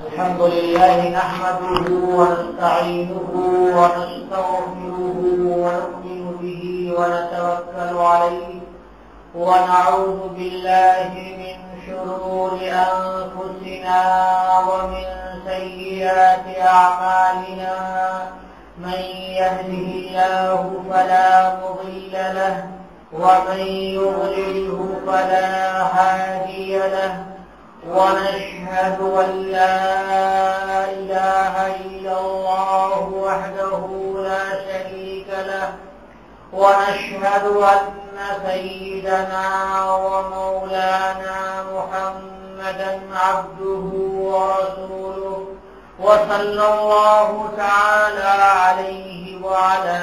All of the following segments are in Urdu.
الحمد لله نحمده ونستعينه ونستغفره ونؤمن به ونتوكل عليه ونعوذ بالله من شرور أنفسنا ومن سيئات أعمالنا من يهده الله فلا مضل له ومن يضلله فلا هادي له ونشهد أن لا إله إلا الله وحده لا شريك له ونشهد أن سيدنا ومولانا محمدا عبده ورسوله وصلى الله تعالى عليه وعلى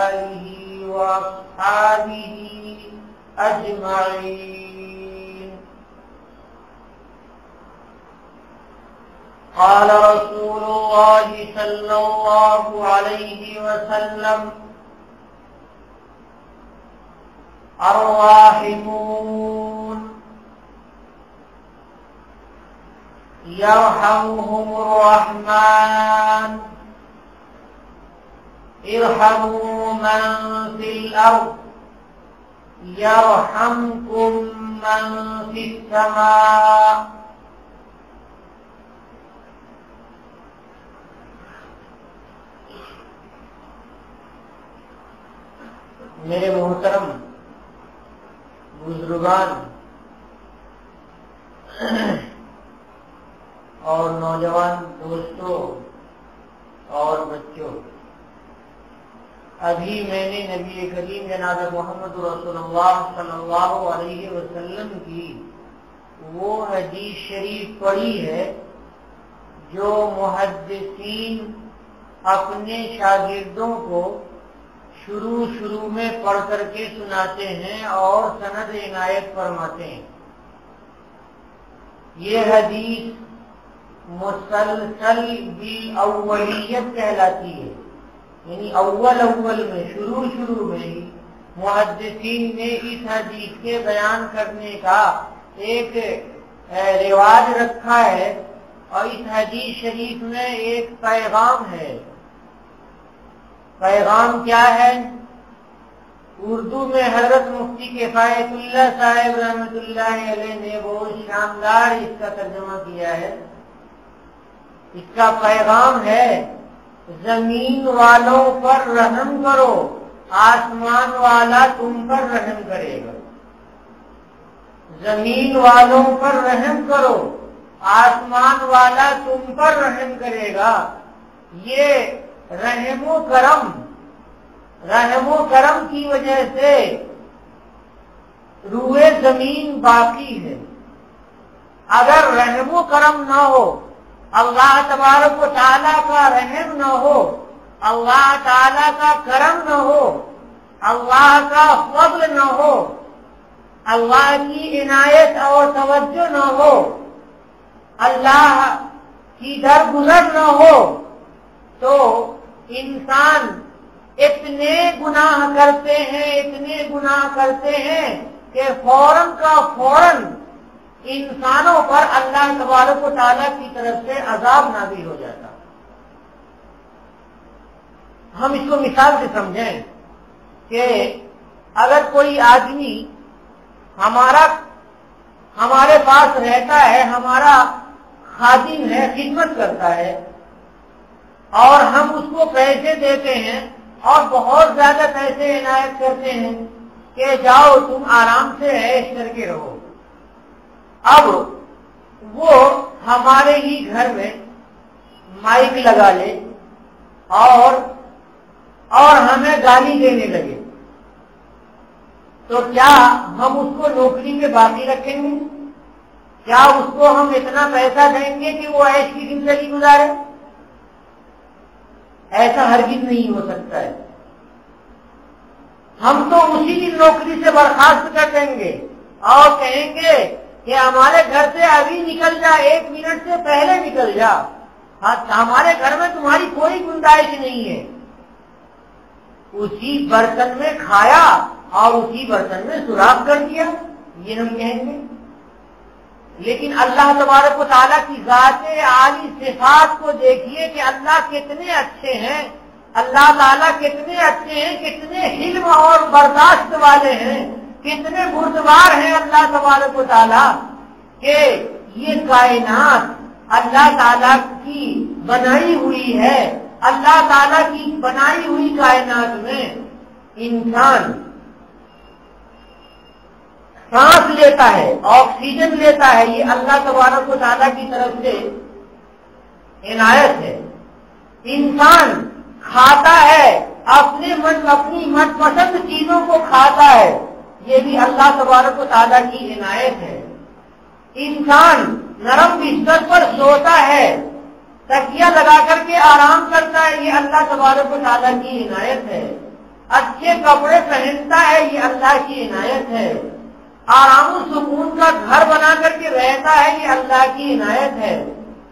آله وأصحابه أجمعين. قال رسول الله صلى الله عليه وسلم: الراحمون يرحمهم الرحمن ارحموا من في الأرض يرحمكم من في السماء. میرے محترم بزرگان اور نوجوان دوستوں اور بچوں، ابھی میں نے نبی کریم جناب محمد رسول اللہ صلی اللہ علیہ وسلم کی وہ حدیث شریف پڑھی ہے جو محدثین اپنے شاگردوں کو شروع میں پڑھ کر کے سناتے ہیں اور سند عنایت فرماتے ہیں. یہ حدیث مسلسل بالاولیت کہلاتی ہے، یعنی اول میں شروع میں ہی محدثین نے اس حدیث کے بیان کرنے کا ایک رواج رکھا ہے، اور اس حدیث شریف میں ایک پیغام ہے. پیغام کیا ہے؟ اردو میں حضرت مفتی کفایت اللہ صاحب رحمۃ اللہ علیہ نے بہت شاندار اس کا ترجمہ کیا ہے. اس کا پیغام ہے: زمین والوں پر رحم کرو، آسمان والا تم پر رحم کرے گا. زمین والوں پر رحم کرو، آسمان والا تم پر رحم کرے گا. یہ رحم و کرم کی وجہ سے روئے زمین باقی ہے. اگر رحم و کرم نہ ہو، اللہ تبارک و تعالیٰ کا رحم نہ ہو، اللہ تعالیٰ کا کرم نہ ہو، اللہ کا فضل نہ ہو، اللہ کی عنایت اور توجہ نہ ہو، اللہ کی درگزر نہ ہو، تو انسان اتنے گناہ کرتے ہیں کہ فوراً کا فوراً انسانوں پر اللہ تبارک و تعالیٰ کی طرف سے عذاب نازل ہو جاتا. ہم اس کو مثال سے سمجھیں کہ اگر کوئی آدمی ہمارے پاس رہتا ہے، ہمارا خادم ہے، خدمت کرتا ہے، اور ہم اس کو پیسے دیتے ہیں اور بہت زیادہ پیسے عنایت کرتے ہیں کہ جاؤ تم آرام سے عیش کر کے رہو. اب وہ ہمارے ہی گھر میں مائک لگا لے اور ہمیں گالی دینے لگے، تو کیا ہم اس کو نوکری میں باقی رکھیں گے؟ کیا اس کو ہم اتنا پیسہ دیں گے کہ وہ عیش کی زندگی گزارے؟ ایسا ہرگز نہیں ہو سکتا ہے. ہم تو اسی دن نوکری سے برخاست کر دیں گے اور کہیں گے کہ ہمارے گھر سے ابھی نکل جا، 1 منٹ سے پہلے نکل جا، ہمارے گھر میں تمہاری کوئی گنجائش نہیں ہے. اسی برتن میں کھایا اور اسی برتن میں سوراخ کر دیا، یہ ہم کہیں گے. لیکن اللہ تبارک و تعالیٰ کی ذات عالی صفات کو دیکھیے کہ اللہ کتنے اچھے ہیں، اللہ تعالیٰ کتنے اچھے ہیں، کتنے حلم اور برداشت والے ہیں، کتنے بردبار ہیں اللہ تبارک و تعالیٰ کہ یہ کائنات اللہ تعالیٰ کی بنائی ہوئی ہے۔ اللہ تعالیٰ کی بنائی ہوئی کائنات میں انسان سانس لیتا ہے، آکسیجن لیتا ہے، یہ اللہ تبارک و تعالیٰ کی طرف سے عنایت ہے۔ انسان کھاتا ہے، اپنی من پسند چیزوں کو کھاتا ہے، یہ بھی اللہ تبارک و تعالیٰ کی عنایت ہے۔ انسان نرم بستر پر سوتا ہے، تکیہ لگا کر کے آرام کرتا ہے، یہ اللہ تبارک و تعالیٰ کی عنایت ہے۔ اچھے کپڑے پہنتا ہے، یہ اللہ کی عنایت ہے۔ آرام و سکون کا گھر بنا کر کے رہتا ہے، یہ اللہ کی عنایت ہے۔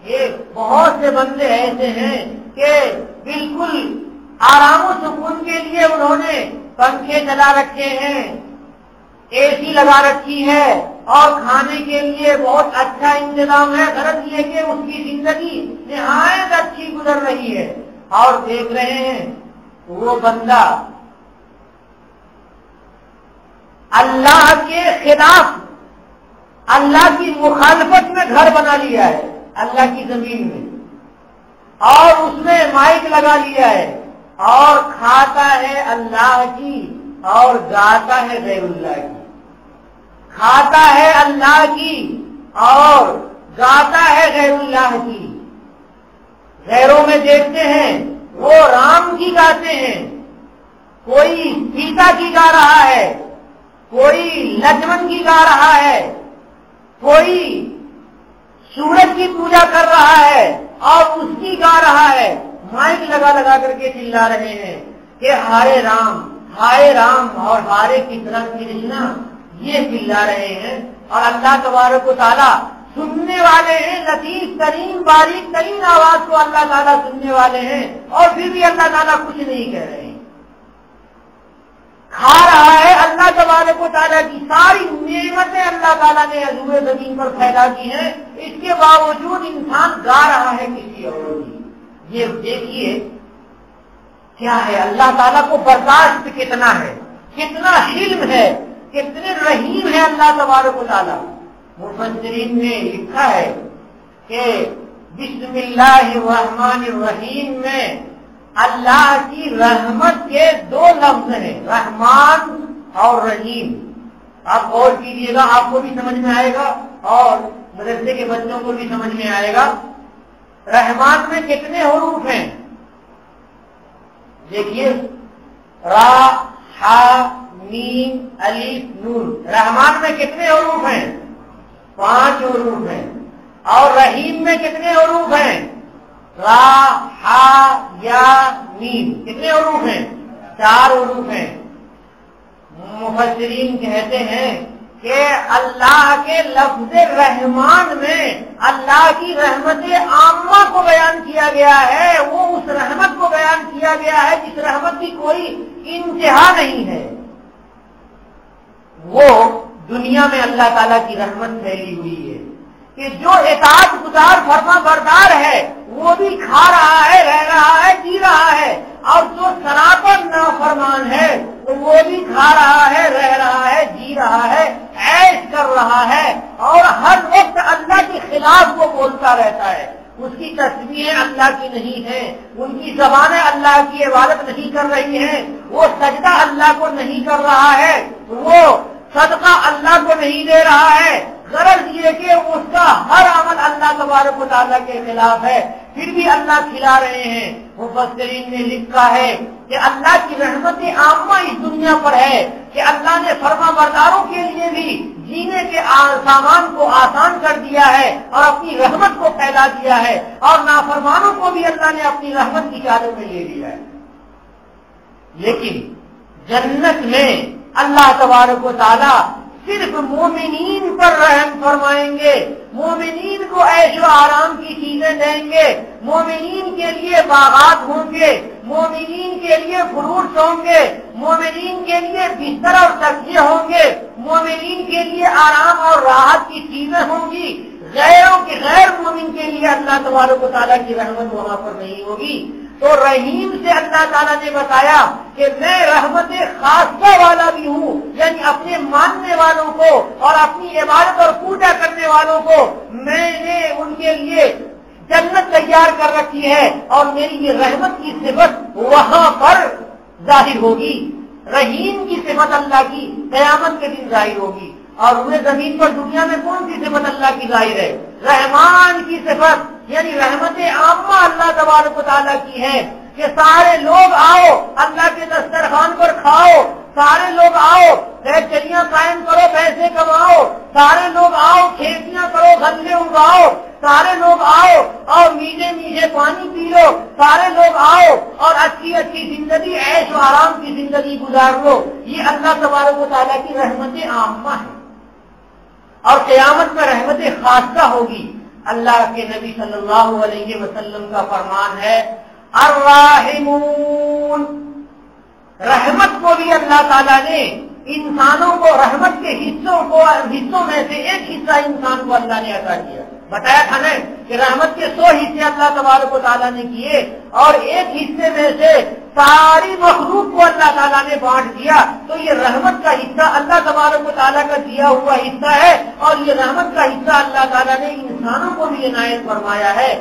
یہ بہت سے بندے ایسے ہیں کہ بالکل آرام و سکون کے لیے انہوں نے پنکھے چلا رکھے ہیں، اے سی لگا رکھی ہے، اور کھانے کے لیے بہت اچھا انتظام ہے۔ غرض یہ کہ اس کی زندگی نہایت اچھی گزر رہی ہے، اور دیکھ رہے ہیں وہ بندہ اللہ کے خلاف، اللہ کی مخالفت میں گھر بنا لیا ہے اللہ کی زمین میں، اور اس میں مائک لگا لیا ہے، اور کھاتا ہے اللہ کی اور گاتا ہے غیر اللہ کی، کھاتا ہے اللہ کی اور گاتا ہے غیر اللہ کی۔ غیروں میں دیکھتے ہیں وہ رام کی گاتے ہیں، کوئی سیتا کی گا رہا ہے، کوئی لکشمن کی گا رہا ہے، کوئی سورج کی پوجا کر رہا ہے اور اس کی گا رہا ہے، مائک لگا لگا کر کے چلا رہے ہیں کہ ہارے رام اور ہارے کرشنا، یہ چلا رہے ہیں۔ اور اللہ تبارک و تعالیٰ سننے والے ہیں، لطیف ترین باریک ترین آواز کو اللہ تعالیٰ سننے والے ہیں، اور پھر بھی اللہ تعالیٰ کچھ نہیں کہہ رہے ہیں۔ کھا رہا ہے اللہ تبارک و تعالیٰ کی ساری نعمتیں اللہ تعالیٰ نے عظیم زمین پر پھیلا دی ہیں، اس کے باوجود انسان گا رہا ہے کسی اور کی۔ یہ دیکھیے کیا ہے، اللہ تعالیٰ کو برداشت کتنا ہے، کتنا حلم ہے، کتنے رحیم ہے اللہ تبارک و تعالیٰ۔ مفسرین نے لکھا ہے کہ بسم اللہ الرحمن الرحیم میں اللہ کی رحمت کے دو لفظ ہیں، رحمان اور رحیم۔ آپ غور کیجیے گا، آپ کو بھی سمجھ میں آئے گا اور مدرسے کے بچوں کو بھی سمجھ میں آئے گا۔ رحمان میں کتنے حروف ہیں؟ دیکھیے، را، ہا، میم، الف، نون۔ رحمان میں کتنے حروف ہیں؟ 5 حروف ہیں۔ اور رحیم میں کتنے حروف ہیں؟ را، ہا، یا، میم۔ کتنے حروف ہیں؟ 4 حروف ہیں۔ مفسرین کہتے ہیں کہ اللہ کے لفظ رحمان میں اللہ کی رحمت عامہ کو بیان کیا گیا ہے، وہ اس رحمت کو بیان کیا گیا ہے جس رحمت کی کوئی انتہا نہیں ہے۔ وہ دنیا میں اللہ تعالیٰ کی رحمت پھیلی ہوئی ہے کہ جو اطاعت گزار فرما بردار ہے وہ بھی کھا رہا ہے، رہ رہا ہے، جی رہا ہے، اور جو سراپر نافرمان ہے وہ بھی کھا رہا ہے، رہ رہا ہے، جی رہا ہے، عیش کر رہا ہے، اور ہر وقت اللہ کے خلاف وہ بولتا رہتا ہے۔ اس کی تسبیحیں اللہ کی نہیں ہیں، ان کی زبانیں اللہ کی عبادت نہیں کر رہی ہیں، وہ سجدہ اللہ کو نہیں کر رہا ہے، وہ صدقہ اللہ کو نہیں دے رہا ہے۔ غرض یہ کہ اس کا ہر عمل اللہ تبارک و تعالیٰ کے خلاف ہے، پھر بھی اللہ کھلا رہے ہیں۔ مفسرین نے لکھا ہے کہ اللہ کی رحمت عامہ اس دنیا پر ہے کہ اللہ نے فرما برداروں کے لیے بھی جینے کے سامان کو آسان کر دیا ہے اور اپنی رحمت کو پھیلا دیا ہے، اور نافرمانوں کو بھی اللہ نے اپنی رحمت کی چادر میں لے لیا ہے۔ لیکن جنت میں اللہ تبارک و تعالیٰ صرف مومنین پر رحم فرمائیں گے، مومنین کو عیش و آرام کی چیزیں دیں گے، مومنین کے لیے باغات ہوں گے، مومنین کے لیے فروٹس ہوں گے، مومنین کے لیے بستر اور تکیے ہوں گے، مومنین کے لیے آرام اور راحت کی چیزیں ہوں گی۔ غیر مومن کے لیے اللہ تبارک و تعالیٰ کی رحمت وہاں پر نہیں ہوگی۔ تو رحیم سے اللہ تعالیٰ نے بتایا کہ میں رحمت خاصہ والا بھی ہوں، یعنی اپنے ماننے والوں کو اور اپنی عبادت اور پوجا کرنے والوں کو میں نے ان کے لیے جنت تیار کر رکھی ہے، اور میری یہ رحمت کی صفت وہاں پر ظاہر ہوگی۔ رحیم کی صفت اللہ کی قیامت کے دن ظاہر ہوگی، اور انہیں زمین پر دنیا میں کون سی صفت اللہ کی ظاہر ہے؟ رحمان کی صفت، یعنی رحمت عامہ اللہ تبارک و تعالیٰ کی ہے کہ سارے لوگ آؤ اللہ کے دسترخوان پر کھاؤ، سارے لوگ آؤ فیکٹریاں قائم کرو پیسے کماؤ، سارے لوگ آؤ کھیتیاں کرو غلے اگاؤ، سارے لوگ آؤ اور میٹھے میٹھے پانی پی لو، سارے لوگ آؤ اور اچھی اچھی زندگی عیش و آرام کی زندگی گزار لو۔ یہ اللہ تبارک و تعالیٰ کی رحمت عامہ ہے، اور قیامت میں رحمت خاصہ ہوگی۔ اللہ کے نبی صلی اللہ علیہ وسلم کا فرمان ہے الراحمون، رحمت کو بھی اللہ تعالیٰ نے انسانوں کو رحمت کے حصوں میں سے ایک حصہ انسان کو اللہ نے عطا کیا۔ بتایا تھا نا کہ رحمت کے 100 حصے اللہ تبارک و تعالیٰ نے کیے، اور ایک حصے میں سے ساری مخلوق کو اللہ تعالیٰ نے بانٹ دیا۔ تو یہ رحمت کا حصہ اللہ تبارک و تعالیٰ کا دیا ہوا حصہ ہے، اور یہ رحمت کا حصہ اللہ تعالیٰ نے انسانوں کو بھی عنایت فرمایا ہے،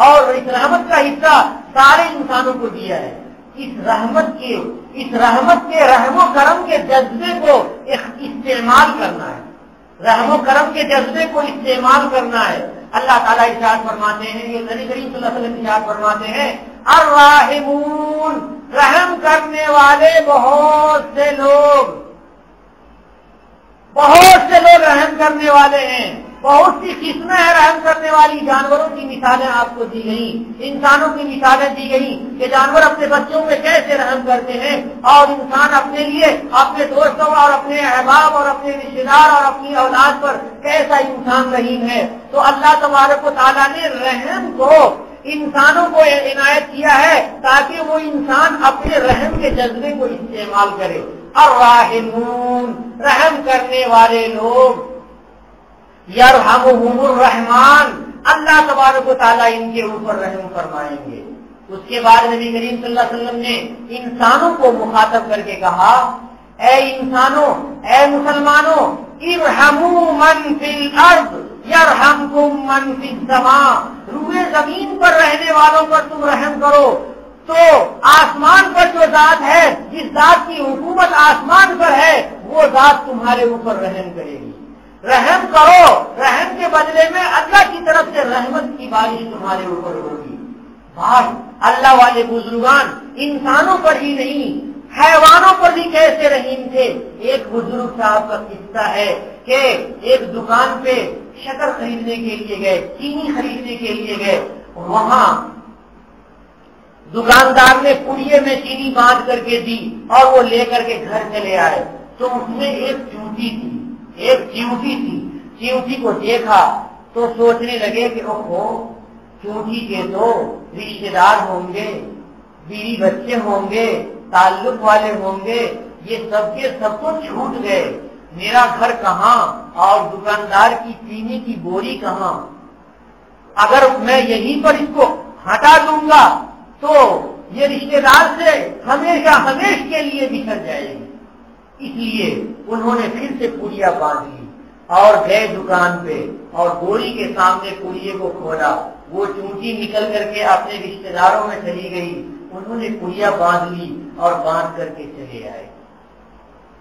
اور اس رحمت کا حصہ سارے انسانوں کو دیا ہے۔ اس رحمت کے رحم و کرم کے جذبے کو استعمال کرنا ہے، رحم و کرم کے جذبے کو استعمال کرنا ہے۔ اللہ تعالیٰ ارشاد فرماتے ہیں، یہ نبی کریم صلی اللہ علیہ وسلم ارشاد فرماتے ہیں الراحمون، رحم کرنے والے بہت سے لوگ رحم کرنے والے ہیں۔ بہت سی قسمیں ہیں رحم کرنے والی۔ جانوروں کی مثالیں آپ کو دی گئی، انسانوں کی مثالیں دی گئی کہ جانور اپنے بچوں میں کیسے رحم کرتے ہیں، اور انسان اپنے لیے اپنے دوستوں اور اپنے احباب اور اپنے رشتے دار اور اپنی اولاد پر کیسا انسان رحیم ہے۔ تو اللہ تبارک و تعالیٰ نے رحم کو انسانوں کو عنایت کیا ہے تاکہ وہ انسان اپنے رحم کے جذبے کو استعمال کرے۔ الراحمون، رحم کرنے والے لوگ، یرحمہم الرحمن، اللہ تبارک و تعالیٰ ان کے اوپر رحم فرمائیں گے۔ اس کے بعد نبی کریم صلی اللہ علیہ وسلم نے انسانوں کو مخاطب کر کے کہا اے انسانوں، اے مسلمانوں، ارحموا من فی الارض یرحمکم من فی السماء، روئے زمین پر رہنے والوں پر تم رحم کرو تو آسمان پر جو ذات ہے، جس ذات کی حکومت آسمان پر ہے، وہ ذات تمہارے اوپر رحم کرے گی۔ رحم کرو، رحم کے بدلے میں اللہ کی طرف سے رحمت کی بارش تمہارے اوپر ہوگی۔ بات اللہ والے بزرگان انسانوں پر ہی نہیں، حیوانوں پر بھی کیسے رحیم تھے۔ ایک بزرگ صاحب کا قصہ ہے کہ ایک دکان پہ شکر خریدنے کے لیے گئے، چینی خریدنے کے لیے گئے، وہاں دکاندار نے پڑیے میں چینی باندھ کر کے دی اور وہ لے کر کے گھر چلے آئے۔ تو اس میں ایک چیونٹی تھی، چیونٹی کو دیکھا تو سوچنے لگے کہ اوہو، چیونٹی کے تو رشتے دار ہوں گے، بیوی بچے ہوں گے، تعلق والے ہوں گے، یہ سب کے سب تو چھوٹ گئے، میرا گھر کہاں اور دکاندار کی چینی کی بوری کہاں؟ اگر میں یہیں پر اس کو ہٹا دوں گا تو یہ رشتے دار سے ہمیشہ کے لیے بچھڑ جائے گی۔ اس لیے انہوں نے پھر سے پوڑیاں باندھ لی اور گئے دکان پہ اور بوری کے سامنے پوڑیے کو کھولا، وہ چونٹی نکل کر کے اپنے رشتے داروں میں چلی گئی، انہوں نے پوڑیاں باندھ لی اور باندھ کر کے چلے آئے۔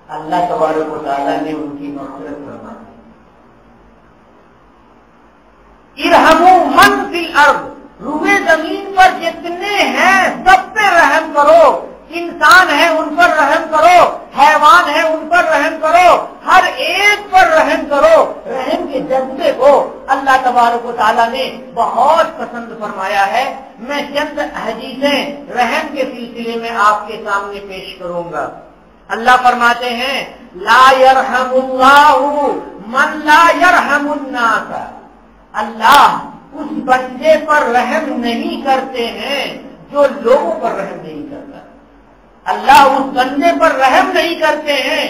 اللہ تبارک و تعالیٰ نے ان کی مغفرت فرما دی۔ ارحموا من فی الارض، روئے زمین پر جتنے ہیں سب پہ رحم کرو، انسان ہے ان پر رحم کرو، حیوان ہے ان پر رحم کرو، ہر ایک پر رحم کرو۔ رحم کے جذبے کو اللہ تبارک و تعالیٰ نے بہت پسند فرمایا ہے۔ میں چند حدیثیں رحم کے سلسلے میں آپ کے سامنے پیش کروں گا۔ اللہ فرماتے ہیں لا یرحم اللہ من لا یرحم الناس، اللہ اس بندے پر رحم نہیں کرتے ہیں جو لوگوں پر رحم نہیں کرتا۔ اللہ اس بندے پر رحم نہیں کرتے ہیں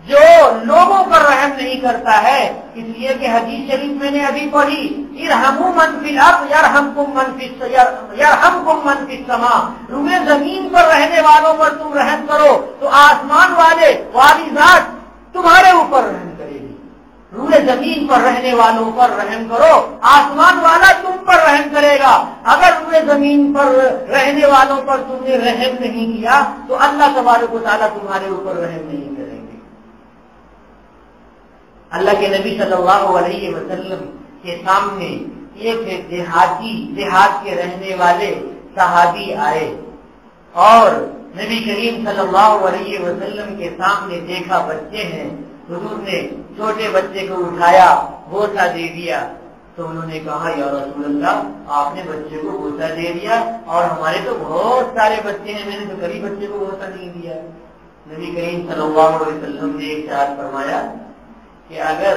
جو لوگوں پر رحم نہیں کرتا ہے، اس لیے کہ حدیث شریف میں نے ابھی پڑھی ارحموا من فی الارض یرحمکم من فی السماء، روئے زمین پر رہنے والوں پر تم رحم کرو تو آسمان والی ذات تمہارے اوپر رحم کرے گی۔ روئے زمین پر رہنے والوں پر رحم کرو، آسمان والا تم پر رحم کرے گا۔ اگر روئے زمین پر رہنے والوں پر تم نے رحم نہیں کیا تو اللہ تبارک و تعالیٰ تمہارے اوپر رحم نہیں کریں گے۔ اللہ کے نبی صلی اللہ علیہ وسلم کے سامنے ایک دیہات کے رہنے والے صحابی آئے اور نبی کریم صلی اللہ علیہ وسلم کے سامنے دیکھا بچے ہیں، حضور نے چھوٹے بچے کو اٹھایا، بوسہ دے دیا تو انہوں نے کہا یا رسول اللہ آپ نے بچے کو بوسہ دے دیا اور ہمارے تو بہت سارے بچے ہیں، میں نے تو کبھی بچے کو بوسہ نہیں دیا۔ نبی کریم صلی اللہ علیہ وسلم نے ایک ارشاد فرمایا کہ اگر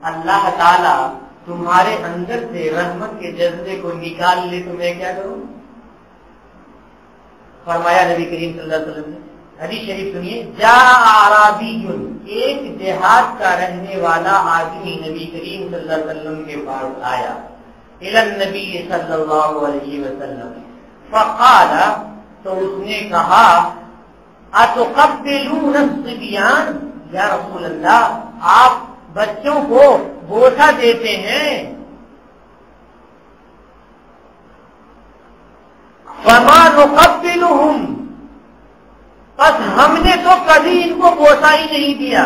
اللہ تعالی تمہارے اندر سے رحمت کے جذبے کو نکال لے تو میں کیا کروں؟ فرمایا نبی کریم صلی اللہ علیہ وسلم نے، حدیث شریف سنیے، جاء اعرابی، ایک دیہات کا رہنے والا آدمی نبی کریم صلی اللہ علیہ وسلم کے پاس آیا، الی النبی صلی اللہ علیہ وسلم، فقال، تو اس نے کہا اتقبلون الصبیان، یا رسول اللہ آپ بچوں کو بوسہ دیتے ہیں؟ فما نقبلهم، بس ہم نے تو کبھی ان کو بوسہ ہی نہیں دیا۔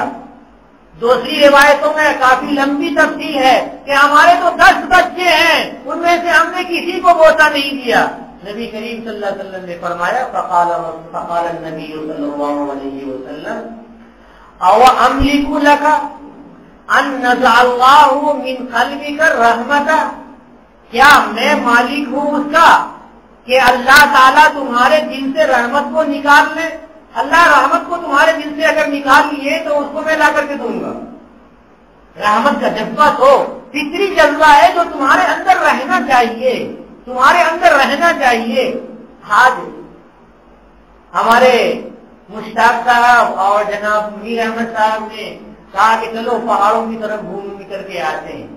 دوسری روایتوں میں کافی لمبی تفصیل ہے کہ ہمارے تو 10 بچے ہیں، ان میں سے ہم نے کسی کو بوسہ نہیں دیا۔ نبی کریم صلی اللہ علیہ وسلم نے فرمایا فقال النبی صلی اللہ علیہ وسلم او املک لک ان نزع اللہ من قلبک الرحمۃ، کیا میں مالک ہوں اس کا کہ اللہ تعالیٰ تمہارے دل سے رحمت کو نکال لے؟ اللہ رحمت کو تمہارے دل سے اگر نکال لیے تو اس کو میں لا کر کے دوں گا۔ رحمت کا جذبہ تو فطری جذبہ ہے جو تمہارے اندر رہنا چاہیے، تمہارے اندر رہنا چاہیے۔ آج ہمارے مشتاق صاحب اور جناب منیر احمد صاحب نے کہا کہ چلو پہاڑوں کی طرف گھوم کر کے آتے ہیں،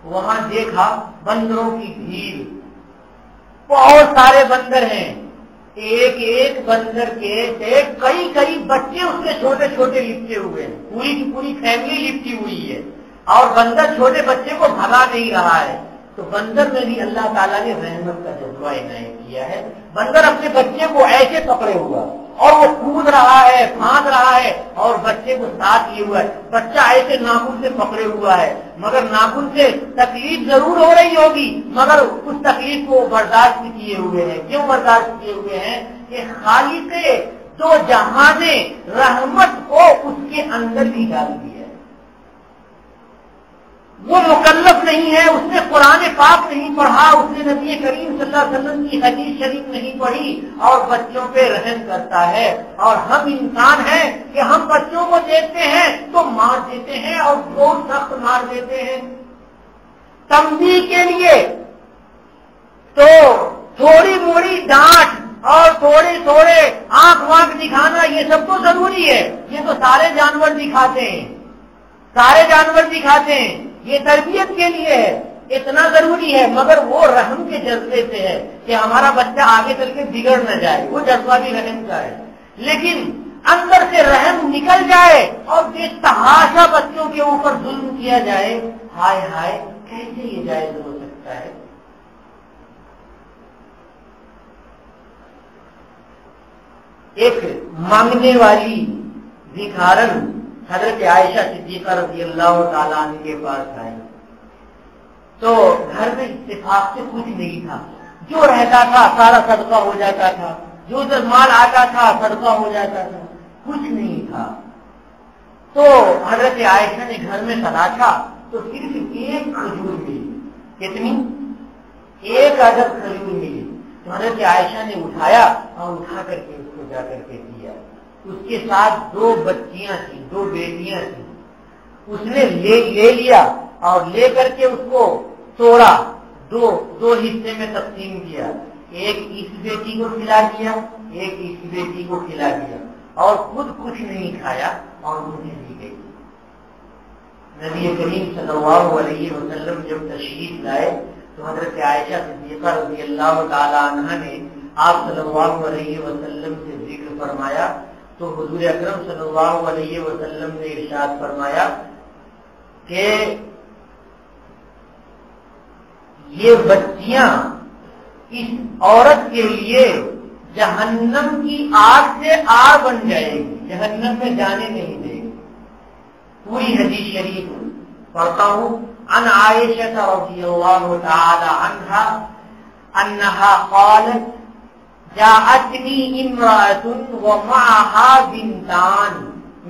وہاں دیکھا بندروں کی بھیڑ، بہت سارے بندر ہیں، ایک ایک بندر کے کئی بچے اس میں چھوٹے چھوٹے لپٹے ہوئے ہیں، پوری کی پوری فیملی لپٹی ہوئی ہے اور بندر چھوٹے بچے کو بھگا نہیں رہا ہے۔ تو بندر میں بھی اللہ تعالیٰ نے رحمت کا جذبہ عنایت کیا ہے۔ بندر اپنے بچے کو ایسے پکڑے ہوا اور وہ کود رہا ہے، پھاند رہا ہے اور بچے کو ساتھ لیے ہوا ہے، بچہ ایسے ناخن سے پکڑے ہوا ہے، مگر ناخن سے تکلیف ضرور ہو رہی ہوگی مگر اس تکلیف کو برداشت کیے ہوئے ہیں۔ کیوں برداشت کیے ہوئے ہیں؟ کہ خالق دو جہاں نے رحمت کو اس کے اندر بھی ڈال دیا ہے، وہ مکلف نہیں ہے، اس نے قرآن پاک نہیں پڑھا، اس نے نبی کریم صلی اللہ علیہ وسلم کی حدیث شریف نہیں پڑھی اور بچوں پہ رحم کرتا ہے۔ اور ہم انسان ہیں کہ ہم بچوں کو دیکھتے ہیں تو مار دیتے ہیں اور بہت سخت مار دیتے ہیں۔ تنبیہ کے لیے تو تھوڑی موڑی ڈانٹ اور تھوڑے آنکھ وانکھ دکھانا یہ سب تو ضروری ہے، یہ تو سارے جانور دکھاتے ہیں، یہ تربیت کے لیے ہے، اتنا ضروری ہے، مگر وہ رحم کے جذبے سے ہے کہ ہمارا بچہ آگے چل کے بگڑ نہ جائے، وہ جذبہ بھی رحم کا ہے۔ لیکن اندر سے رحم نکل جائے اور بے تحاشا بچوں کے اوپر ظلم کیا جائے، ہائے ہائے کیسے یہ جائز ہو سکتا ہے؟ ایک مانگنے والی بھکارن حضرت عائشہ صدیقہ رضی اللہ تعالیٰ عنہ کے پاس آئی تو گھر میں اتفاق سے کچھ نہیں تھا، جو رہتا تھا سارا صدقہ ہو جاتا تھا، جو مال آتا تھا صدقہ ہو جاتا تھا، کچھ نہیں تھا۔ تو حضرت عائشہ نے گھر میں تلاشا تو صرف ایک کھجور ملی۔ کتنی؟ 1 عدد کھجور ملی۔ تو حضرت عائشہ نے اٹھایا اور اٹھا کر کے اس کو جا کر کے دیا۔ اس کے ساتھ 2 بچیاں تھیں، 2 بیٹیاں تھیں. اس نے لے لیا اور لے کر کے اس کو توڑا، دو حصے میں تقسیم کیا. ایک اس بیٹی کو کھلا دیا، ایک اس بیٹی کو کھلا دیا، اور خود کچھ نہیں کھایا اور انہیں دی گئی. نبی کریم صلی اللہ علیہ وسلم جب تشریف لائے تو حضرت عائشہ صدیقہ رضی اللہ تعالی عنہا نے آپ صلی اللہ علیہ وسلم سے ذکر فرمایا تو حضور اکرم صلی اللہ علیہ وسلم نے ارشاد فرمایا کہ یہ بچیاں اس عورت کے لیے جہنم کی آگ سے آگ بن جائے گی، جہنم میں جانے نہیں دے گی. پوری حدیث شریف پڑھتا ہوں. عن عائشہ رضی اللہ تعالی عنہا انہا قالت جاءتنی امرأۃ ومعها بنتان.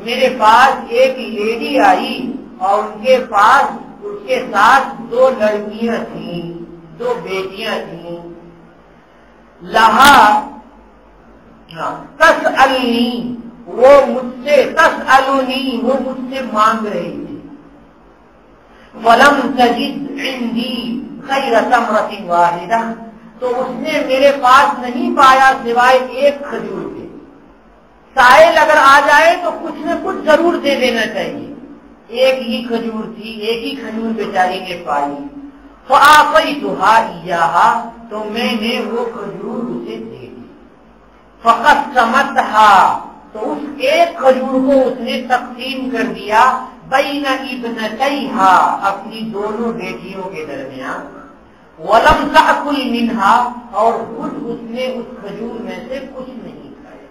میرے پاس ایک لیڈی آئی اور اس کے ساتھ 2 لڑکیاں تھیں، 2 بیٹیاں تھیں. لہا تسألنی، وہ مجھ سے مانگ رہی تھی. ولم تجد عندی غیر تمرۃ واحدہ، تو اس نے میرے پاس نہیں پایا سوائے ایک کھجور کے. سائل اگر آ جائے تو کچھ نہ کچھ ضرور دے دینا چاہیے. ایک ہی کھجور تھی، ایک ہی کھجور بیچاری نے پائی. فآتیتها ایاها، تو میں نے وہ کھجور اسے دے دی. فقسمتها، تو اس ایک کھجور کو اس نے تقسیم کر دیا بین ابنتیہا، اپنی دونوں بیٹیوں کے درمیان. ولم تأکل منها، اور خود اس نے اس کھجور میں سے کچھ نہیں کھایا.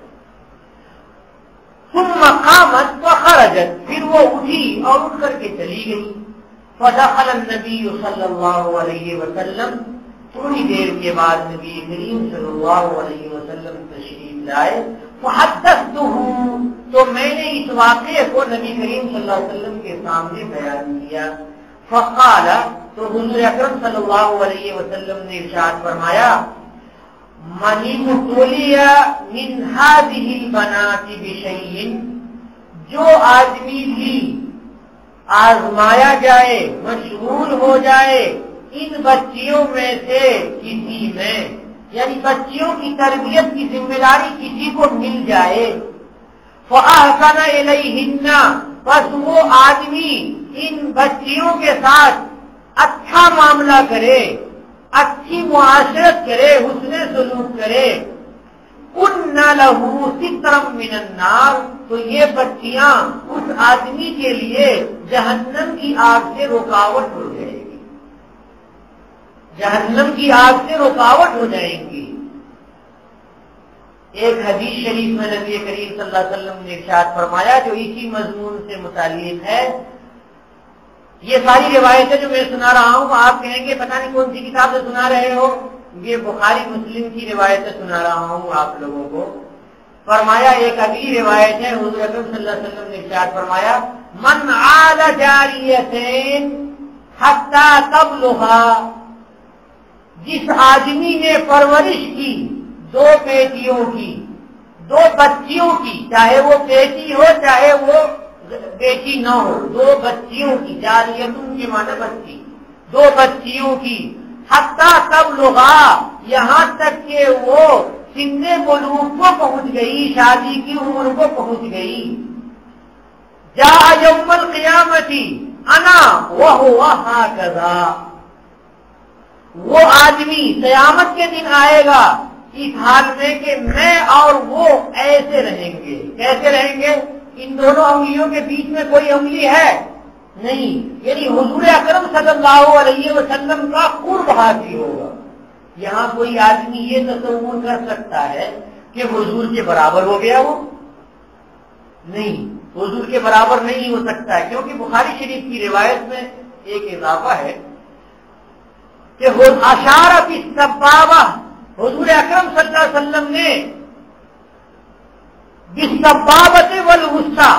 ثم قامت وخرجت، پھر وہ اٹھی اور اٹھ کر کے چلی گئی. فدخل النبی صلی اللہ علیہ وسلم، تھوڑی دیر کے بعد نبی کریم صلی اللہ علیہ وسلم تشریف لائے. فحدثته، تو میں نے اس واقعے کو نبی کریم صلی اللہ علیہ وسلم کے سامنے بیان کیا. فقال، تو حضور اکرم صلی اللہ علیہ وسلم نے ارشاد فرمایا من ابتلی من هذه البنات بشیء، جو آدمی بھی آزمایا جائے، مشغول ہو جائے ان بچیوں میں سے کسی میں، یعنی بچیوں کی تربیت کی ذمہ داری کسی کو مل جائے. فأحسن الیہن، بس وہ آدمی ان بچیوں کے ساتھ اچھا معاملہ کرے، اچھی معاشرت کرے، حسن سلوک کرے. کن لہ سترا من النار، تو یہ بچیاں اس آدمی کے لیے جہنم کی آگ سے رکاوٹ ہو جائے گی، جہنم کی آگ سے رکاوٹ ہو جائیں گی. ایک حدیث شریف میں نبی کریم صلی اللہ علیہ وسلم نے ارشاد فرمایا جو اسی مضمون سے متعلق ہے. یہ ساری روایتیں جو میں سنا رہا ہوں آپ کہیں گے پتہ نہیں کون سی کتاب سے سنا رہے ہو، یہ بخاری مسلم کی روایتیں سنا رہا ہوں آپ لوگوں کو. فرمایا ایک اگلی روایت ہے، حضور اکرم صلی اللہ علیہ وسلم نے ارشاد فرمایا من عال جاریتین حتی تبلغا، جس آدمی نے پرورش کی 2 بیٹیوں کی، 2 بچیوں کی، چاہے وہ بیٹی ہو چاہے وہ بیٹی نہ ہو، 2 بچیوں کی، جاریتن کے معنی بچی، 2 بچیوں کی. حتی تبلغا، یہاں تک کہ وہ سن بلوغ کو پہنچ گئی، شادی کی عمر کو پہنچ گئی. جاء یوم القیامت انا وہو ہکذا، وہ آدمی قیامت کے دن آئے گا اس حال میں کہ میں اور وہ ایسے رہیں گے. کیسے رہیں گے؟ ان دونوں انگلیوں کے بیچ میں کوئی انگلی ہے نہیں، یعنی حضور اکرم صلی اللہ علیہ وسلم کا قرب حاصل ہوگا. یہاں کوئی آدمی یہ تصور کر سکتا ہے کہ حضور کے برابر ہو گیا؟ وہ نہیں، حضور کے برابر نہیں ہو سکتا ہے، کیونکہ بخاری شریف کی روایت میں ایک اضافہ ہے کہ اشارت السبابہ، حضور اکرم صلی اللہ علیہ وسلم نے بالسبابۃ والوسطی،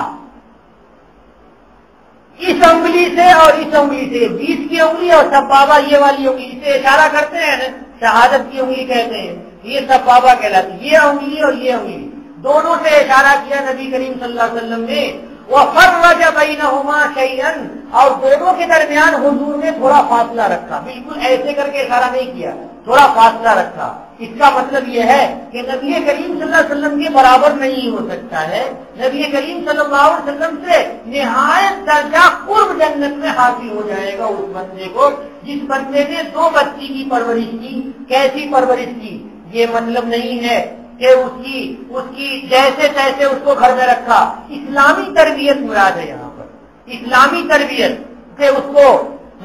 اس انگلی سے اور اس انگلی سے، بیچ کی انگلی اور سبابہ یہ والی انگلی سے اشارہ کرتے ہیں نا، شہادت کی انگلی کہتے ہیں، یہ سبابہ کہلاتی، یہ انگلی اور یہ انگلی دونوں سے اشارہ کیا نبی کریم صلی اللہ علیہ وسلم نے، وَفَرَّجَ بَيْنَهُمَا شَيْئًا، اور دونوں کے درمیان حضور نے تھوڑا فاصلہ رکھا، بالکل ایسے کر کے اشارہ نہیں کیا، تھوڑا فاصلہ رکھا۔ اس کا مطلب یہ ہے کہ نبی کریم صلی اللہ علیہ وسلم کے برابر نہیں ہو سکتا ہے، نبی کریم صلی اللہ علیہ وسلم سے نہایت درجہ قرب جنت میں حاصل ہو جائے گا اس بندے کو جس بندے نے 2 بچی کی پرورش کی۔ کیسی پرورش کی؟ یہ مطلب نہیں ہے کہ اس کی جیسے تیسے اس کو گھر میں رکھا، اسلامی تربیت مراد ہے یہاں پر، اسلامی تربیت کہ اس کو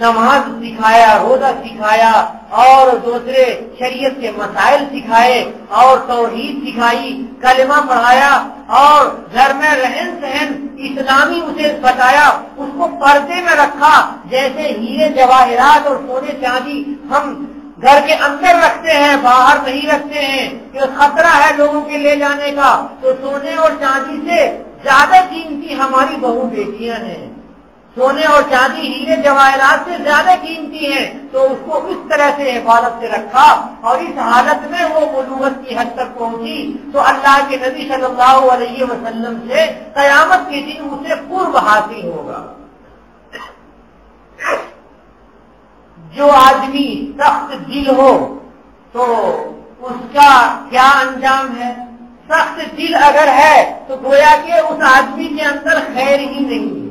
نماز سکھایا، روزہ سکھایا اور دوسرے شریعت کے مسائل سکھائے اور توحید سکھائی، کلمہ پڑھایا اور گھر میں رہن سہن اسلامی اسے بتایا، اس کو پردے میں رکھا۔ جیسے ہیرے جواہرات اور سونے چاندی ہم گھر کے اندر رکھتے ہیں، باہر نہیں رکھتے ہیں کہ خطرہ ہے لوگوں کے لے جانے کا، تو سونے اور چاندی سے زیادہ قیمتی ہماری بہو بیٹیاں ہیں، سونے اور چاندی ہیرے جواہرات سے زیادہ قیمتی ہیں، تو اس کو اس طرح سے حفاظت سے رکھا اور اس حالت میں وہ بلوغت کی حد تک پہنچی تو اللہ کے نبی صلی اللہ علیہ وسلم سے قیامت کے دن اسے قرب حاصل ہوگا۔ جو آدمی سخت دل ہو تو اس کا کیا انجام ہے؟ سخت دل اگر ہے تو گویا کہ اس آدمی کے اندر خیر ہی نہیں ہے۔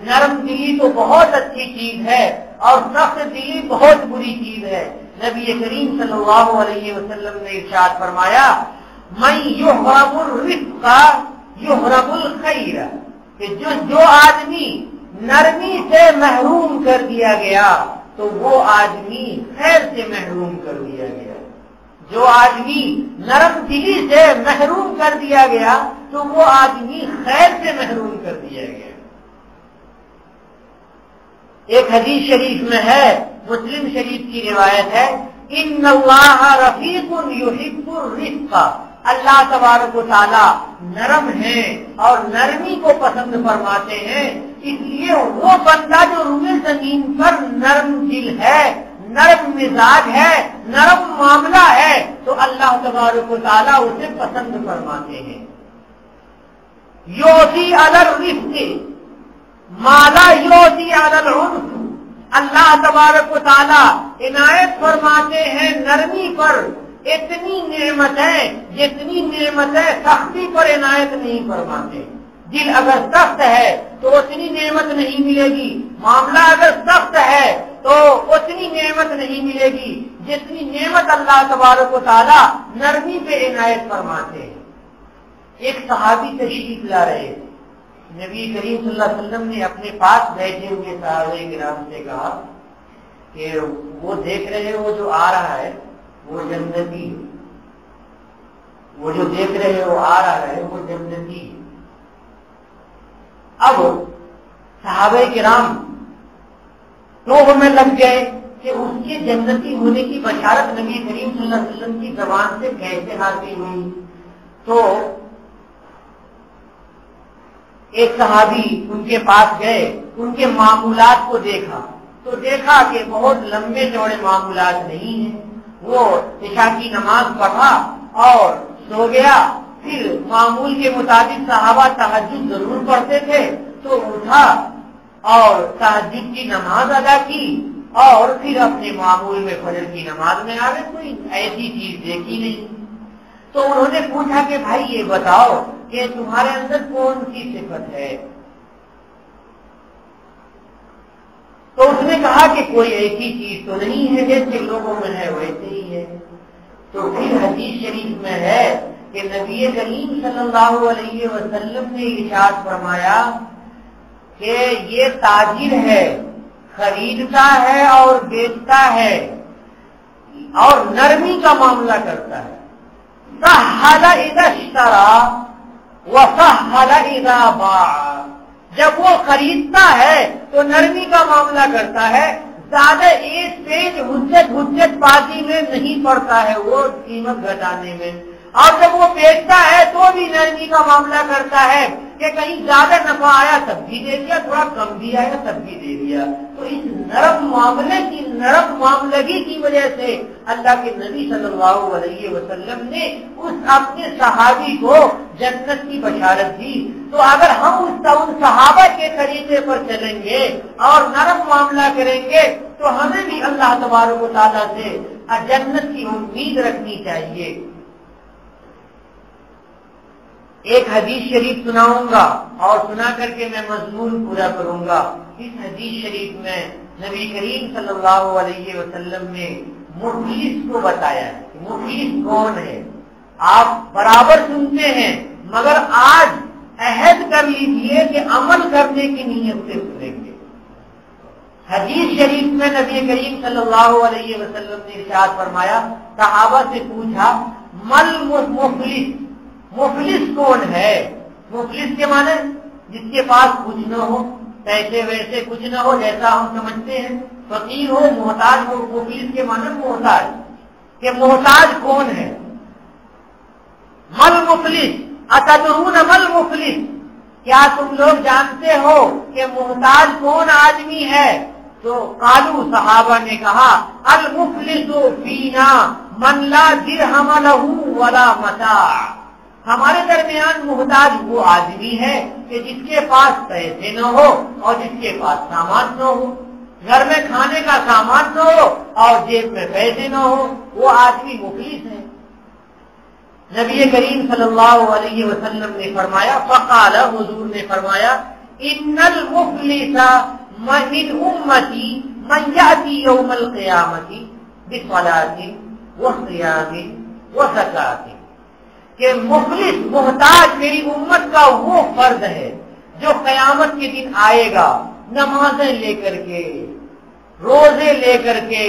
نرم دلی تو بہت اچھی چیز ہے اور سخت دلی بہت بری چیز ہے۔ نبی کریم صلی اللہ علیہ وسلم نے ارشاد فرمایا، من یحرم الرفق یحرم الخیر، کہ جو آدمی نرمی سے محروم کر دیا گیا تو وہ آدمی خیر سے محروم کر دیا گیا۔ جو آدمی نرم دلی سے محروم کر دیا گیا تو وہ آدمی خیر سے محروم کر دیا گیا۔ ایک حدیث شریف میں ہے، مسلم شریف کی روایت ہے، ان اللہ رفیق یحب الرفق، اللہ تبارک و تعالی نرم ہے اور نرمی کو پسند فرماتے ہیں، اس لیے وہ بندہ جو روئے زمین پر نرم دل ہے، نرم مزاج ہے، نرم معاملہ ہے، تو اللہ تبارک و تعالی اسے پسند فرماتے ہیں۔ یوتی علی الرفق مالا یوتی علی العنف، اللہ تبارک و تعالی عنایت فرماتے ہیں نرمی پر اتنی نعمت ہے جتنی نعمت ہے سختی پر عنایت نہیں فرماتے۔ دل اگر سخت ہے تو اتنی نعمت نہیں ملے گی، معاملہ اگر سخت ہے تو اتنی نعمت نہیں ملے گی جتنی نعمت اللہ تبارک و تعالی نرمی پہ عنایت فرماتے ہیں۔ ایک صحابی تشریف لا رہے تھے، نبی کریم صلی اللہ علیہ وسلم نے اپنے پاس بیٹھے ہوئے صحابہ کرام سے کہا کہ وہ دیکھ رہے ہو جو آ رہا ہے وہ جنتی، وہ جو دیکھ رہے ہو آ رہا ہے وہ جنتی۔ اب صحابہ کرام توبہ میں لگ گئے کہ اس کے جنتی ہونے کی بشارت نبی کریم صلی اللہ علیہ وسلم کی زبان سے کیسے حاصل ہوئی۔ تو ایک صحابی ان کے پاس گئے، ان کے معمولات کو دیکھا تو دیکھا کہ بہت لمبے چوڑے معمولات نہیں ہیں۔ وہ عشاء کی نماز پڑھا اور سو گیا، پھر معمول کے مطابق صحابہ تہجد ضرور پڑھتے تھے تو اٹھا اور تہجد کی نماز ادا کی اور پھر اپنے معمول میں فجر کی نماز میں آ گئے، کوئی ایسی چیز دیکھی نہیں۔ تو انہوں نے پوچھا کہ بھائی یہ بتاؤ کہ تمہارے اندر کون سی صفت ہے؟ تو اس نے کہا کہ کوئی ایسی چیز تو نہیں ہے، جیسے لوگوں میں ہے ویسے ہی ہے۔ تو پھر حدیث شریف میں ہے کہ نبی کریم صلی اللہ علیہ وسلم نے ارشاد فرمایا کہ یہ تاجر ہے، خریدتا ہے اور بیچتا ہے اور نرمی کا معاملہ کرتا ہے۔ سہل اذا اشترى وسہل اذا باع، جب وہ خریدتا ہے تو نرمی کا معاملہ کرتا ہے، زیادہ ایک پیج حجت بازی میں نہیں پڑتا ہے وہ قیمت گھٹانے میں، اور جب وہ بیچتا ہے تو بھی نرمی کا معاملہ کرتا ہے، کہ کہیں زیادہ نفع آیا تب بھی دے دیا، تھوڑا کم بھی آیا تب بھی دے دیا۔ تو اس نرم معاملے کی، نرم معاملگی کی وجہ سے اللہ کے نبی صلی اللہ علیہ وسلم نے اس اپنے صحابی کو جنت کی بشارت دی۔ تو اگر ہم ان صحابہ کے طریقے پر چلیں گے اور نرم معاملہ کریں گے تو ہمیں بھی اللہ تبارک و تعالیٰ سے جنت کی امید رکھنی چاہیے۔ ایک حدیث شریف سناؤں گا اور سنا کر کے میں مضمون پورا کروں گا۔ اس حدیث شریف میں نبی کریم صلی اللہ علیہ وسلم نے مفلس کو بتایا ہے کہ مفلس کون ہے۔ آپ برابر سنتے ہیں مگر آج عہد کر لیجئے کہ عمل کرنے کی نیت سے سنیں گے۔ حدیث شریف میں نبی کریم صلی اللہ علیہ وسلم نے ارشاد فرمایا، صحابہ سے پوچھا مل مفلس، مفلس کون ہے؟ مفلس کے معنی جس کے پاس کچھ نہ ہو، پیسے ویسے کچھ نہ ہو جیسا ہم سمجھتے ہیں، فقیر ہو، محتاج ہو۔ مفلس کے معنی محتاج، کہ محتاج کون ہے؟ مل مفلس، اتدرون مل مفلس، کیا تم لوگ جانتے ہو کہ محتاج کون آدمی ہے؟ تو قالو، صحابہ نے کہا المفلس فینا من لا درہم لہ ولا متاع، ہمارے درمیان محتاج وہ آدمی ہے کہ جس کے پاس پیسے نہ ہو اور جس کے پاس سامان نہ ہو، گھر میں کھانے کا سامان نہ ہو اور جیب میں پیسے نہ ہو، وہ آدمی مفلس ہے۔ نبی کریم صلی اللہ علیہ وسلم نے فرمایا، فقال، حضور نے فرمایا، ان المفلس من امتی من یاتی یوم القیامت بصلاۃ وصیام وزکاۃ، کہ مفلس، محتاج میری امت کا وہ فرد ہے جو قیامت کے دن آئے گا نمازیں لے کر کے، روزے لے کر کے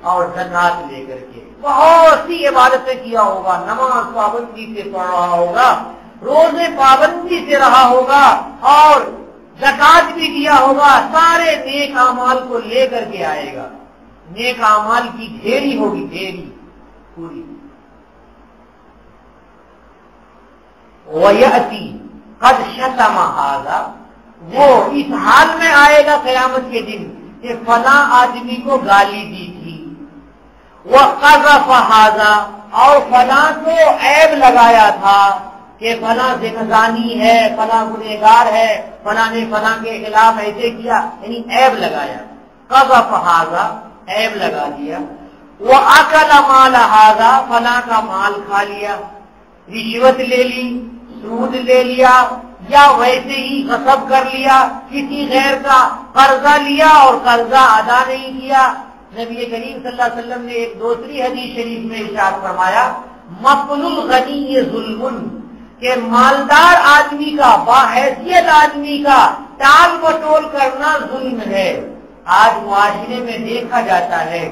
اور زکات لے کر کے، بہت سی عبادتیں کیا ہوگا، نماز پابندی سے پڑھ رہا ہوگا، روزے پابندی سے رہا ہوگا اور زکات بھی دیا ہوگا، سارے نیک اعمال کو لے کر کے آئے گا۔ نیک اعمال کی ڈھیری ہوگی، ڈھیری پوری۔ وَيَأْتِي قَدْ شَتَمَ هَذَا، وہ اس حال میں آئے گا قیامت کے دن کہ فلاں آدمی کو گالی دی تھی، وَقَذَفَ هَذَا، اور فلاں کو عیب لگایا تھا کہ فلاں زانی ہے، فلاں گنہگار ہے، فلاں نے فلاں کے خلاف ایسے کیا، یعنی عیب لگایا، قَذَفَ هَذَا، عیب لگا دیا، وَأَكَلَ مَالَ هَذَا، فلاں کا مال کھا لیا، رشوت لے لی، سود لے لیا، یا ویسے ہی غصب کر لیا، کسی غیر کا قرضہ لیا اور قرضہ ادا نہیں کیا۔ نبی کریم صلی اللہ علیہ وسلم نے ایک دوسری حدیث شریف میں ارشاد فرمایا، مقل الغنی ظلم، کہ مالدار آدمی کا، باحیثیت آدمی کا ٹال مٹول کرنا ظلم ہے۔ آج معاشرے میں دیکھا جاتا ہے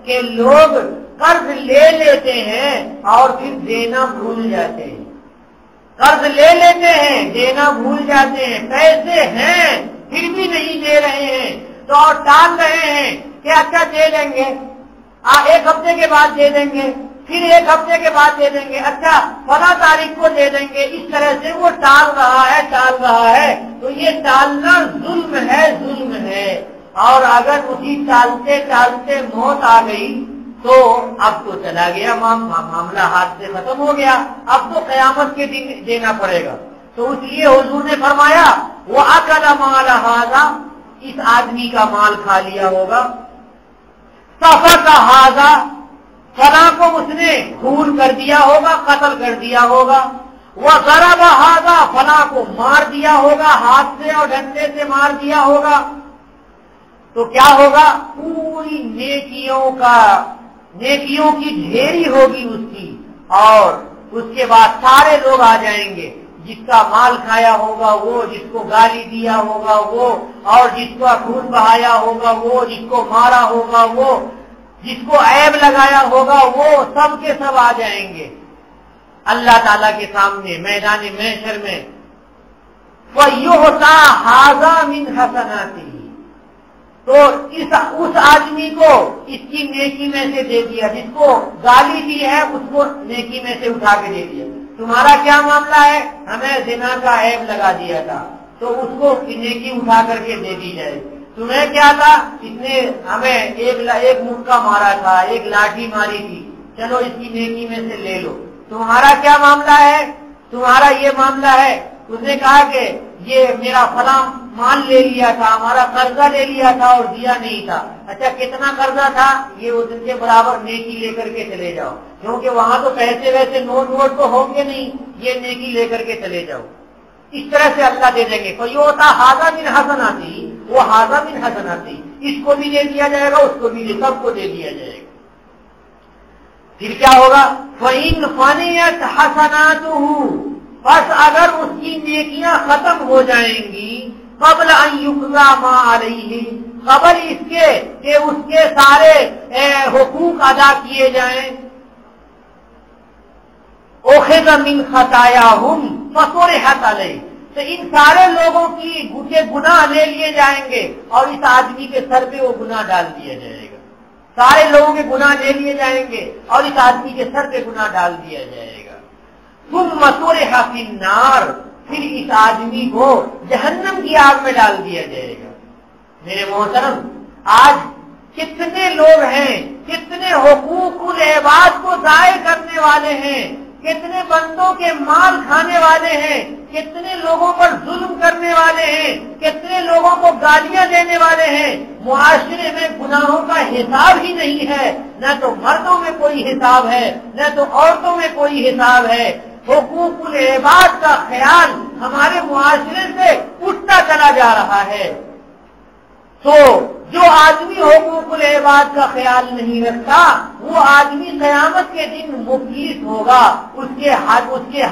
کہ لوگ قرض لے لیتے ہیں اور پھر دینا بھول جاتے ہیں، قرض لے لیتے ہیں، دینا بھول جاتے ہیں، پیسے ہیں پھر بھی نہیں دے رہے ہیں تو اور ٹال رہے ہیں کہ اچھا دے دیں گے، ایک ہفتے کے بعد دے دیں گے، پھر ایک ہفتے کے بعد دے دیں گے، اچھا فلاں تاریخ کو دے دیں گے۔ اس طرح سے وہ ٹال رہا ہے تو یہ ٹالنا ظلم ہے۔ اور اگر اسی ٹالتے ٹالتے موت آ گئی تو اب تو چلا گیا، معاملہ ہاتھ سے ختم ہو گیا، اب تو قیامت کے دن دینا پڑے گا۔ تو اس لیے حضور نے فرمایا، وَأَكَلَ مَالَ هَذَا، اس آدمی کا مال کھا لیا ہوگا، سَفَكَ هَذَا، فلاں کو اس نے خون کر دیا ہوگا، قتل کر دیا ہوگا، وَضَرَبَ هَذَا، فلاں کو مار دیا ہوگا، ہاتھ سے اور ڈنڈے سے مار دیا ہوگا، تو کیا ہوگا؟ پوری نیکیوں کی ڈھیری ہوگی اس کی، اور اس کے بعد سارے لوگ آ جائیں گے، جس کا مال کھایا ہوگا وہ، جس کو گالی دیا ہوگا وہ، اور جس کو خون بہایا ہوگا وہ، جس کو مارا ہوگا وہ، جس کو عیب لگایا ہوگا وہ، سب کے سب آ جائیں گے اللہ تعالیٰ کے سامنے میدان محشر میں۔ وَيُعْطَىٰ هَٰذَا مِنْ حَسَنَاتِهِ، تو اس آدمی کو اس کی نیکی میں سے دے دیا، جس کو گالی دی ہے اس کو نیکی میں سے اٹھا کے دے دیا۔ تمہارا کیا معاملہ ہے؟ ہمیں زنا کا عیب لگا دیا تھا تو اس کو نیکی اٹھا کر کے دے دی جائے۔ تمہیں کیا تھا؟ اس نے ہمیں ایک مکہ مارا تھا، ایک لاٹھی ماری تھی، چلو اس کی نیکی میں سے لے لو۔ تمہارا کیا معاملہ ہے؟ تمہارا یہ معاملہ ہے، اس نے کہا کہ یہ میرا فلاں مال لے لیا تھا، ہمارا قرضہ لے لیا تھا اور دیا نہیں تھا۔ اچھا کتنا قرضہ تھا؟ یہ اس کے برابر نیکی لے کر کے چلے جاؤ، کیونکہ وہاں تو پیسے ویسے نوٹ ووٹ تو ہوں گے نہیں، یہ نیکی لے کر کے چلے جاؤ۔ اس طرح سے اللہ دے دیں گے۔ کوئی ہوتا ہاذا من حسناتی، وہ ہاذا من حسناتی، اس کو بھی دے دیا جائے گا، اس کو بھی سب کو دے دیا جائے گا۔ پھر کیا ہوگا؟ فَإِنْ فَنِيَتْ حَسَنَاتُهُ، بس اگر اس کی نیکیاں ختم ہو جائیں گی، قبل ان یقضى ما علیہ، قبل اس کے کہ اس کے سارے حقوق ادا کیے جائیں، اخذ من خطاياهم فطرحت علیہ، تو ان سارے لوگوں کی گناہ لے لیے جائیں گے اور اس آدمی کے سر پہ وہ گناہ ڈال دیا جائے گا۔ سارے لوگوں کے گناہ لے لیے جائیں گے اور اس آدمی کے سر پہ گناہ ڈال دیا جائے گا۔ ثم طرح فی النار، پھر اس آدمی کو جہنم کی آگ میں ڈال دیا جائے گا۔ میرے محترم، آج کتنے لوگ ہیں، کتنے حقوق العباد کو ضائع کرنے والے ہیں، کتنے بندوں کے مال کھانے والے ہیں، کتنے لوگوں پر ظلم کرنے والے ہیں، کتنے لوگوں کو گالیاں دینے والے ہیں۔ معاشرے میں گناہوں کا حساب ہی نہیں ہے، نہ تو مردوں میں کوئی حساب ہے، نہ تو عورتوں میں کوئی حساب ہے۔ حقوق العباد کا خیال ہمارے معاشرے سے اٹھتا چلا جا رہا ہے۔ تو جو آدمی حقوق العباد کا خیال نہیں رکھتا، وہ آدمی قیامت کے دن مفلس ہوگا۔ اس کے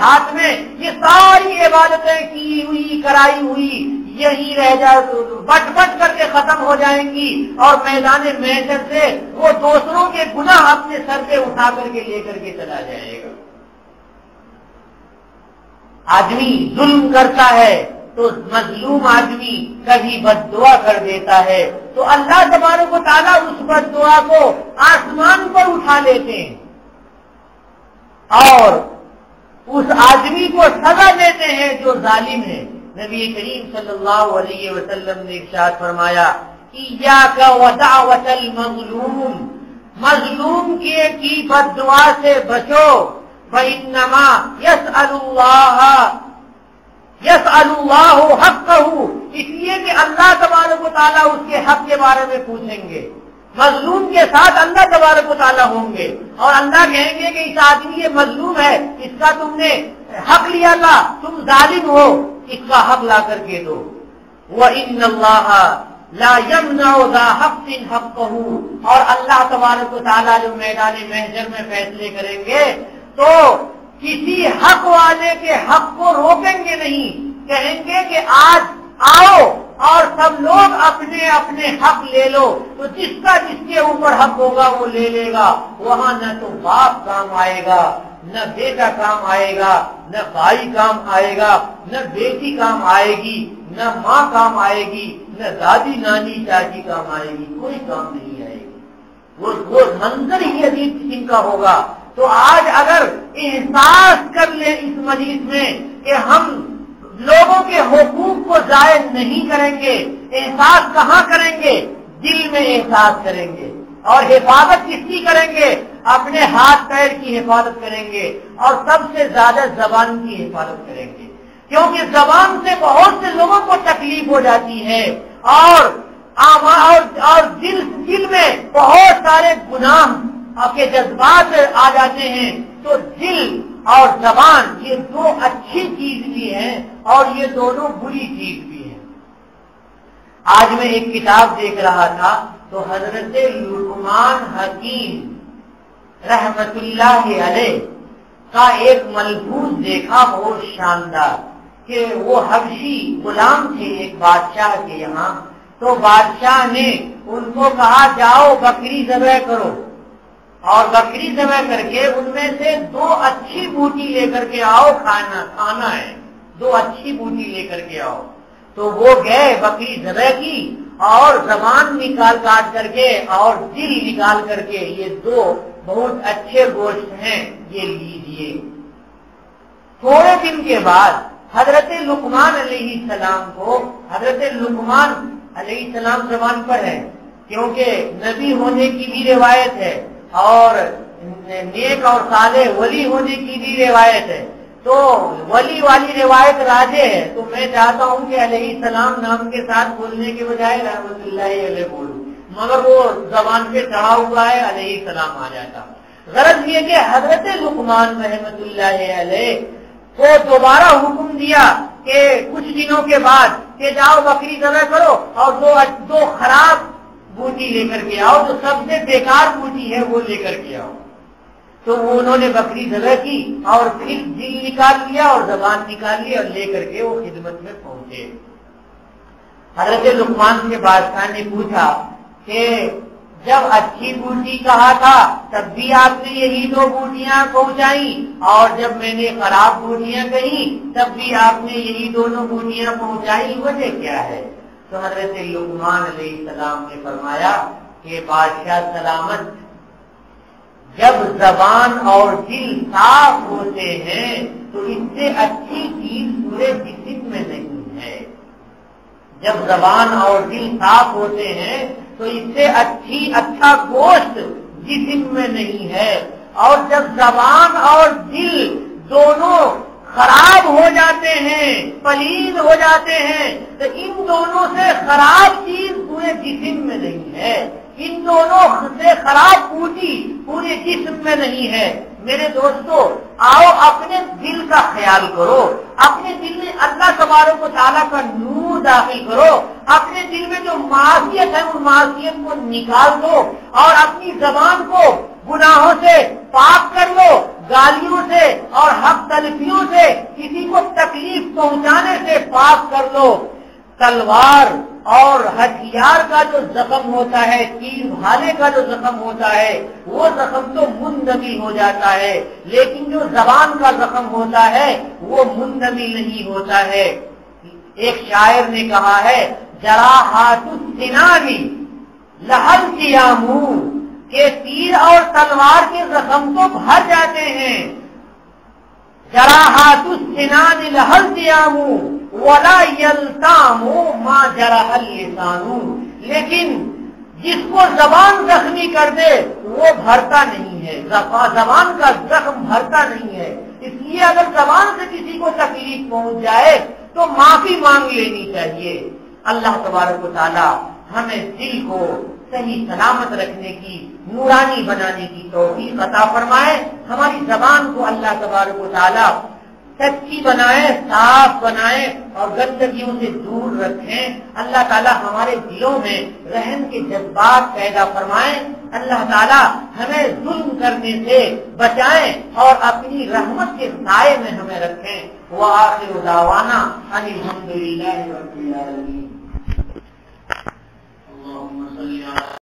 ہاتھ میں یہ ساری عبادتیں کی ہوئی کرائی ہوئی یہی رہ جائے، بٹ بٹ کر کے ختم ہو جائیں گی، اور میدان محشر سے وہ دوسروں کے گناہ اپنے سر پہ اٹھا کر کے لے کر کے چلا جائے گا۔ آدمی ظلم کرتا ہے تو مظلوم آدمی کبھی بد دعا کر دیتا ہے تو اللہ تبارک و تعالیٰ اس بد دعا کو آسمان پر اٹھا لیتے ہیں اور اس آدمی کو سزا دیتے ہیں جو ظالم ہے۔ نبی کریم صلی اللہ علیہ وسلم نے ارشاد فرمایا، ایاک ودعوۃ المظلوم، مظلوم کی بد دعا سے بچو، فإنما يسأل اللہ حقہ، اس لیے کہ اللہ تبارک و تعالیٰ اس کے حق کے بارے میں پوچھیں گے۔ مظلوم کے ساتھ اللہ تبارک و تعالیٰ ہوں گے اور اللہ کہیں گے کہ اس آدمی یہ مظلوم ہے، اس کا تم نے حق لیا تھا، تم ظالم ہو، اس کا حق لا کر کے دو۔ وَإِنَّ اللَّهَ لَا يَمْنَعُ ذَا حَقٍّ حَقَّهُ، اور اللہ تبارک و تعالیٰ جو میدان محشر میں فیصلے کریں گے تو کسی حق والے کے حق کو روکیں گے نہیں، کہیں گے کہ آج آؤ اور سب لوگ اپنے اپنے حق لے لو، تو جس کا جس کے اوپر حق ہوگا وہ لے لے گا۔ وہاں نہ تو باپ کام آئے گا، نہ بیٹا کام آئے گا، نہ بھائی کام آئے گا، نہ بیٹی کام آئے گی، نہ ماں کام آئے گی، نہ دادی نانی چاچی کام آئے گی، کوئی کام نہیں آئے گی۔ وہ منظر ہی عجیب قسم کا ہوگا۔ تو آج اگر احساس کر لیں اس مجلس میں کہ ہم لوگوں کے حقوق کو ضائع نہیں کریں گے، احساس کہاں کریں گے؟ دل میں احساس کریں گے، اور حفاظت کس کی کریں گے؟ اپنے ہاتھ پیر کی حفاظت کریں گے، اور سب سے زیادہ زبان کی حفاظت کریں گے، کیونکہ زبان سے بہت سے لوگوں کو تکلیف ہو جاتی ہے، اور دل میں بہت سارے گناہ کے جذبات آ جاتے ہیں۔ تو دل اور زبان یہ دو اچھی چیز بھی ہیں اور یہ دونوں بری چیز بھی ہیں۔ آج میں ایک کتاب دیکھ رہا تھا تو حضرت لقمان حکیم رحمت اللہ علیہ کا ایک ملفوظ دیکھا بہت شاندار، کہ وہ حبشی غلام تھے ایک بادشاہ کے یہاں، تو بادشاہ نے ان کو کہا جاؤ بکری ذبح کرو، اور بکری ذبح کر کے ان میں سے 2 اچھی بوٹی لے کر کے آؤ، کھانا ہے، 2 اچھی بوٹی لے کر کے آؤ۔ تو وہ گئے، بکری ذبح کی اور زبان نکال کاٹ کر کے اور دل نکال کر کے، یہ دو بہت اچھے گوشت ہیں، یہ لیجئے۔ تھوڑے دن کے بعد حضرت لقمان علیہ السلام کو، حضرت لقمان علیہ السلام زبان پر ہے کیونکہ نبی ہونے کی بھی روایت ہے اور نیک اور صالح ولی ہونے کی بھی روایت ہے، تو ولی والی روایت راجے ہے، تو میں چاہتا ہوں کہ علیہ السلام نام کے ساتھ بولنے کے بجائے رحمت اللہ علیہ بولوں، مگر وہ زبان پہ چڑھا ہوا ہے، علیہ السلام آ جاتا۔ غرض یہ کہ حضرت لقمان رحمت اللہ علیہ کو دوبارہ حکم دیا کہ کچھ دنوں کے بعد کہ جاؤ بکری ذبح کرو اور دو خراب بوٹی لے کر کے آؤ، جو سب سے بیکار بوٹی ہے وہ لے کر کے آؤ۔ تو انہوں نے بکری ذبح کی اور پھر دل نکال لیا اور زبان نکال لی اور لے کر کے وہ خدمت میں پہنچے۔ حضرت لقمان کے بادشاہ نے پوچھا کہ جب اچھی بوٹی کہا تھا تب بھی آپ نے یہی دو بوٹیاں پہنچائی، اور جب میں نے خراب بوٹیاں کہی تب بھی آپ نے یہی دونوں بوٹیاں پہنچائی، وجہ کیا ہے؟ تو حضرت لقمان علیہ السلام نے فرمایا کہ بادشاہ سلامت، جب زبان اور دل صاف ہوتے ہیں تو اس سے اچھی چیز پورے جسم میں نہیں ہے۔ جب زبان اور دل صاف ہوتے ہیں تو اس سے اچھا گوشت جسم میں نہیں ہے، اور جب زبان اور دل دونوں خراب ہو جاتے ہیں، پلید ہو جاتے ہیں، تو ان دونوں سے خراب چیز پورے جسم میں نہیں ہے، ان دونوں سے خراب بوٹی پورے جسم میں نہیں ہے۔ میرے دوستو، آؤ اپنے دل کا خیال کرو، اپنے دل میں اللہ تبارک و تعالیٰ کا نور داخل کرو، اپنے دل میں جو معصیت ہے ان معصیت کو نکال دو، اور اپنی زبان کو گناہوں سے پاک کر لو، گالیوں سے اور حق تلفیوں سے، کسی کو تکلیف پہنچانے سے پاک کر لو۔ تلوار اور ہتھیار کا جو زخم ہوتا ہے، تیر بھالے کا جو زخم ہوتا ہے، وہ زخم تو منجمد ہو جاتا ہے، لیکن جو زبان کا زخم ہوتا ہے وہ منجمد نہیں ہوتا ہے۔ ایک شاعر نے کہا ہے، جراحات السنان لہل سیام، کہ تیر اور تلوار کے زخم تو بھر جاتے ہیں، جراحات السنان لہل سیام ولا یلتام ما جرح اللسان، لیکن جس کو زبان زخمی کر دے وہ بھرتا نہیں ہے، زبان کا زخم بھرتا نہیں ہے۔ اس لیے اگر زبان سے کسی کو تکلیف پہنچ جائے تو معافی مانگ لینی چاہیے۔ اللہ تبارک و تعالی ہمیں دل کو صحیح سلامت رکھنے کی، نورانی بنانے کی توفیق عطا فرمائے۔ ہماری زبان کو اللہ تبارک و تعالی سچی بنائے، صاف بنائے اور گندگیوں سے دور رکھیں۔ اللہ تعالیٰ ہمارے دلوں میں رحم کے جذبات پیدا فرمائیں۔ اللہ تعالیٰ ہمیں ظلم کرنے سے بچائیں اور اپنی رحمت کے سائے میں ہمیں رکھیں۔ وآخر دعوانا ان الحمد للہ رب العالمین۔